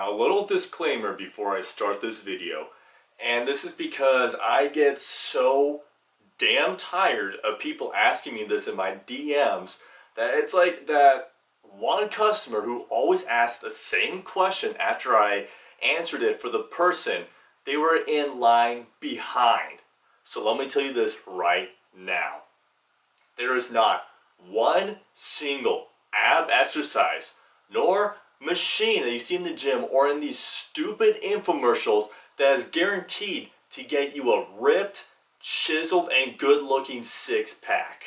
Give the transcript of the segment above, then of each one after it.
Now, a little disclaimer before I start this video, and this is because I get so damn tired of people asking me this in my DMs that it's like that one customer who always asks the same question after I answered it for the person they were in line behind. So let me tell you this right now. There is not one single ab exercise nor machine that you see in the gym or in these stupid infomercials that is guaranteed to get you a ripped, chiseled, and good-looking six-pack.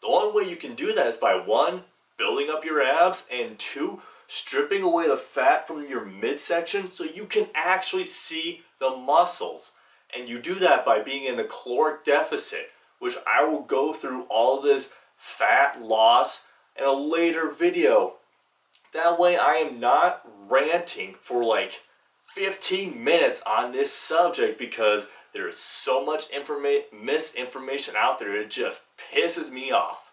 The only way you can do that is by 1, building up your abs, and 2, stripping away the fat from your midsection so you can actually see the muscles. And you do that by being in the caloric deficit, which I will go through all this fat loss in a later video. That way I am not ranting for like 15 minutes on this subject because there is so much misinformation out there, it just pisses me off.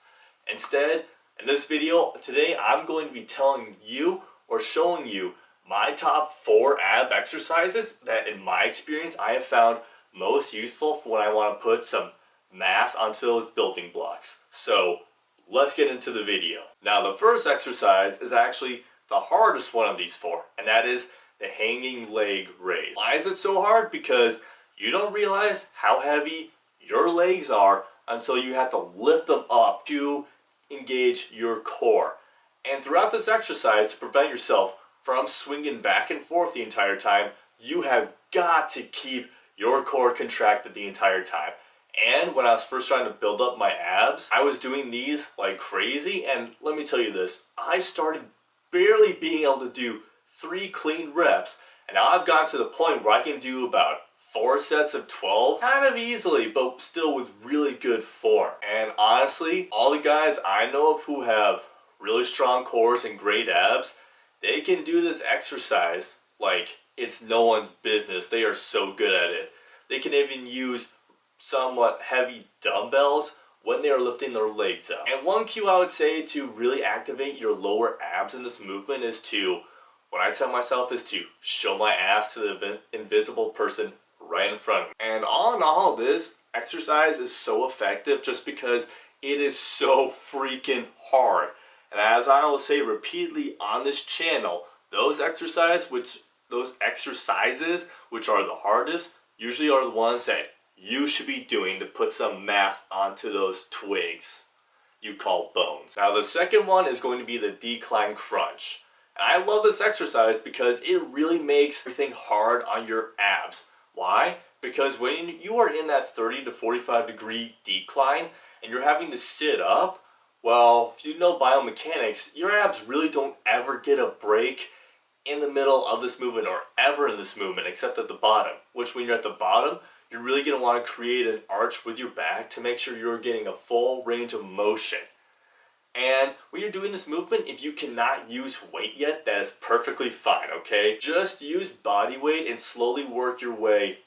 Instead, in this video today, I'm going to be telling you or showing you my top 4 ab exercises that in my experience I have found most useful for when I want to put some mass onto those building blocks. So let's get into the video. Now the first exercise is actually the hardest one of these 4, and that is the hanging leg raise. Why is it so hard? Because you don't realize how heavy your legs are until you have to lift them up to engage your core. And throughout this exercise, to prevent yourself from swinging back and forth the entire time, you have got to keep your core contracted the entire time. And when I was first trying to build up my abs, I was doing these like crazy, and let me tell you this, I started barely being able to do 3 clean reps, and now I've gotten to the point where I can do about 4 sets of 12 kind of easily, but still with really good form. And honestly, all the guys I know of who have really strong cores and great abs, they can do this exercise like it's no one's business. They are so good at it. They can even use somewhat heavy dumbbells when they are lifting their legs up. And one cue I would say to really activate your lower abs in this movement is to, what I tell myself is to show my ass to the invisible person right in front of me. And all in all, this exercise is so effective just because it is so freaking hard. And as I will say repeatedly on this channel, those exercises which are the hardest usually are the ones that you should be doing to put some mass onto those twigs you call bones. Now the second one is going to be the decline crunch. And I love this exercise because it really makes everything hard on your abs. Why? Because when you are in that 30 to 45 degree decline and you're having to sit up, well, if you know biomechanics, your abs really don't ever get a break in the middle of this movement or ever in this movement except at the bottom. Which when you're at the bottom, you're really going to want to create an arch with your back to make sure you're getting a full range of motion. And when you're doing this movement, if you cannot use weight yet, that is perfectly fine, okay? Just use body weight and slowly work your way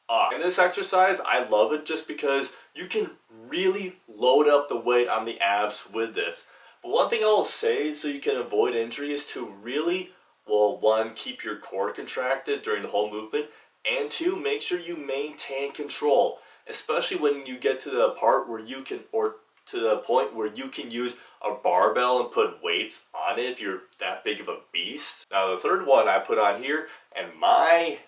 up. In this exercise, I love it just because you can really load up the weight on the abs with this. But one thing I will say so you can avoid injury is to really, well, 1, keep your core contracted during the whole movement, and 2, make sure you maintain control, especially when you get to the part where you can, or to the point where you can use a barbell and put weights on it if you're that big of a beast. Now the third one I put on here, and my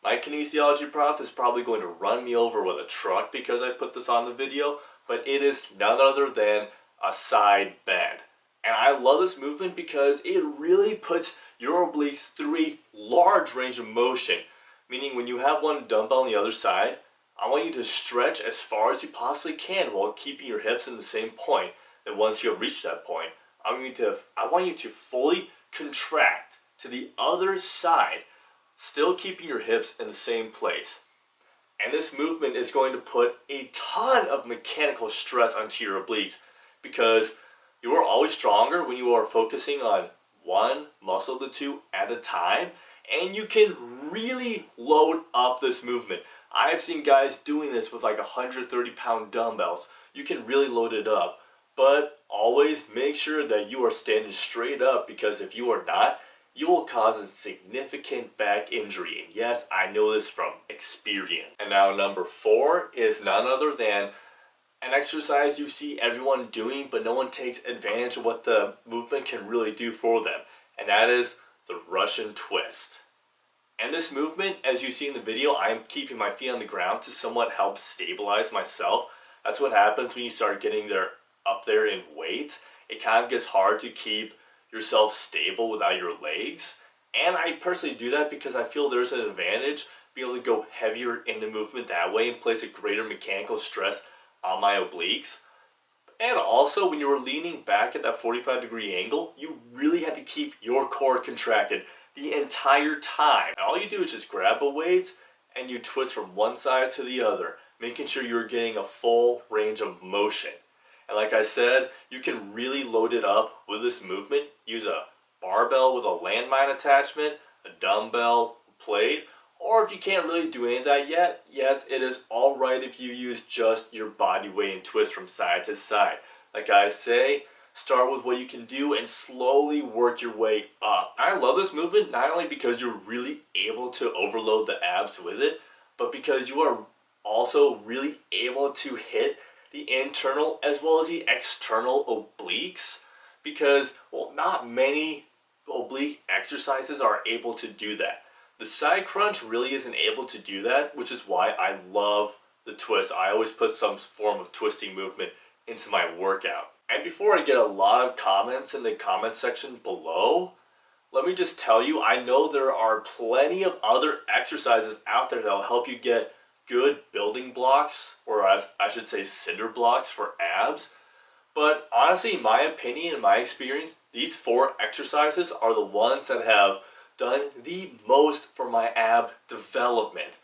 kinesiology prof is probably going to run me over with a truck because I put this on the video, but it is none other than a side bend. And I love this movement because it really puts your obliques through a large range of motion. Meaning when you have one dumbbell on the other side, I want you to stretch as far as you possibly can while keeping your hips in the same point. Then once you have reached that point, I want you to fully contract to the other side, still keeping your hips in the same place. And this movement is going to put a ton of mechanical stress onto your obliques because you are always stronger when you are focusing on one muscle to 2 at a time. And you can really load up this movement. I've seen guys doing this with like 130-pound dumbbells. You can really load it up. But always make sure that you are standing straight up because if you are not, you will cause a significant back injury. And yes, I know this from experience. And now number 4 is none other than an exercise you see everyone doing, but no one takes advantage of what the movement can really do for them. And that is the Russian twist. And this movement, as you see in the video, I'm keeping my feet on the ground to somewhat help stabilize myself. That's what happens when you start getting up there in weight. It kind of gets hard to keep yourself stable without your legs. And I personally do that because I feel there's an advantage being able to go heavier in the movement that way and place a greater mechanical stress on my obliques. And also, when you were leaning back at that 45-degree angle, you really had to keep your core contracted the entire time. And all you do is just grab a weight and you twist from one side to the other, making sure you're getting a full range of motion. And like I said, you can really load it up with this movement. Use a barbell with a landmine attachment, a dumbbell, plate, or if you can't really do any of that yet, yes, it is alright if you use just your body weight and twist from side to side. Like I say, start with what you can do and slowly work your way up. I love this movement not only because you're really able to overload the abs with it, but because you are also really able to hit the internal as well as the external obliques, because, well, not many oblique exercises are able to do that. The side crunch really isn't able to do that, which is why I love the twist. I always put some form of twisting movement into my workout. And before I get a lot of comments in the comment section below, let me just tell you, I know there are plenty of other exercises out there that will help you get good building blocks, or as I should say cinder blocks for abs. But honestly, in my opinion, in my experience, these 4 exercises are the ones that have done the most for my ab development.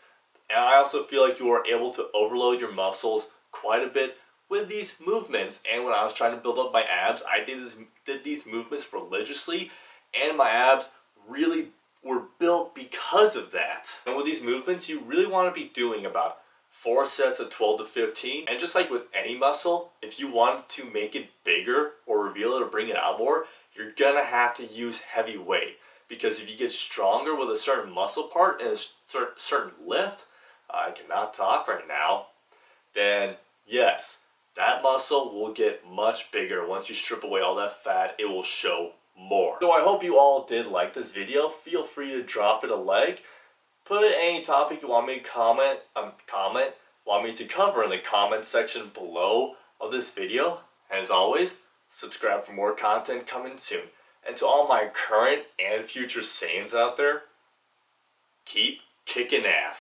And I also feel like you are able to overload your muscles quite a bit with these movements. And when I was trying to build up my abs, I did these movements religiously, and my abs really were built because of that. And with these movements, you really want to be doing about 4 sets of 12 to 15. And just like with any muscle, if you want to make it bigger or reveal it or bring it out more, you're gonna have to use heavy weight. Because if you get stronger with a certain muscle part and a certain lift, I cannot talk right now, then yes, that muscle will get much bigger. Once you strip away all that fat, it will show more. So I hope you all did like this video. Feel free to drop it a like. Put any topic you want me to want me to cover in the comment section below of this video. And as always, subscribe for more content coming soon. And to all my current and future Saiyans out there, keep kicking ass.